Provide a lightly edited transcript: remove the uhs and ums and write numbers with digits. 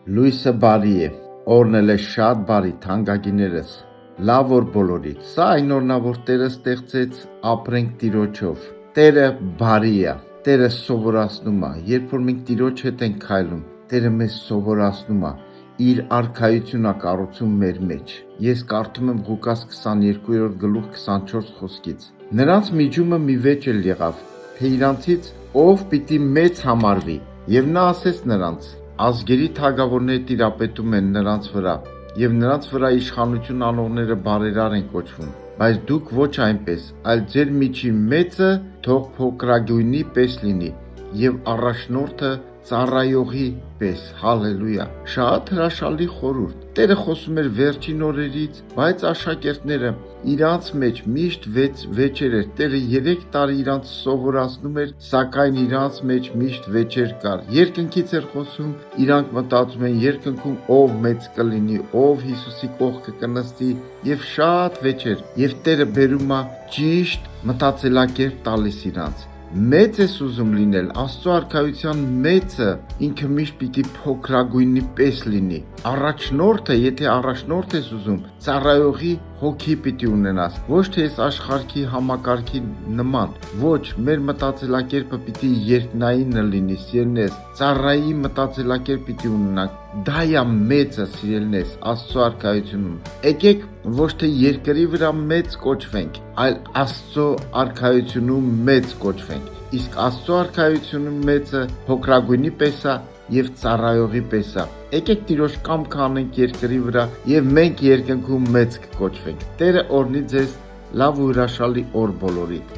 Լույսը բարի է, օրն էլ է շատ բարի, թանկագիներս, լավ որ բոլորիդ, սա այն օրն է, որ Տերը ստեղծեց, ապրենք Տիրոջով, Տերը բարի է, Տերը սովորացնում է, երբ որ մենք Տիրոջ հետ ենք քայլում, Տերը մեզ սովորացնում է, իր արքայությունը կառուցում մեր մեջ։ Ես կարդում եմ Ղուկաս 22-24 խոսքից։ Նրանց միջումը մի վեճ էլ եղավ, թե իրանցից ով պիտի մեծ համարվի, եւ նա ասեց նրանց. ազգերի թագավորները տիրապետում են նրանց վրա, եւ նրանց վրա իշխանություն անողները բարերար են կոչվում, բայց դուք ոչ այնպես, այլ ձեր միջի մեծը թող փոքրագույնի պես լինի, եւ առաջնորդը ծառայողի պես, հալելույա, շատ հրաշալի խորհուրդ, Տերը խոսում էր վերջին օրերից, բայց աշակերտները իրանց մեջ միշտ վեճեր էր, Տերը 3 տարի իրանց սովորացնում էր, սակայն իրանց մեջ միշտ վեճեր կար, երկնքից էր խոսում, իրանք մտածում են երկնքում ով մեծ կլինի, ով Հիսուսի կողքը կնստի եւ շատ վեճեր, եւ Տերը բերում է ճիշտ մտածելակերպ տալիս իրանց, մեծ ես ուզում լինել, Աստծո արքայության մեծը ինքը միշտ պիտի փոքրագույնի պես լինի, առաջնորդը, եթե առաջնորդ ես ուզում, ծառայողի հոգի պիտի ունենաս, ոչ թե այս աշխարհի համակարգի նման, ոչ, մեր մտածելակերպը պիտի երկնային լինի, սիրելնես, ծառայի մտածելակերպ պիտի ունենանք, դա է մեծը, սիրելնես, Աստծո արքայությունում, եկեք ոչ թե երկրի վրա մեծ կոչվենք, այլ Աստծո արքայությունում մեծ կոչվենք, իսկ Աստծո արքայությունում մեծը փոքրագույնի պես է եւ ծառայողի պես է, եկեք Տիրոջ կամքը անենք երկրի վրա եւ մենք երկնքում մեծ կկոչվենք, Տերը օրհնի ձեզ, լավ ու հրաշալի օր բոլորիդ։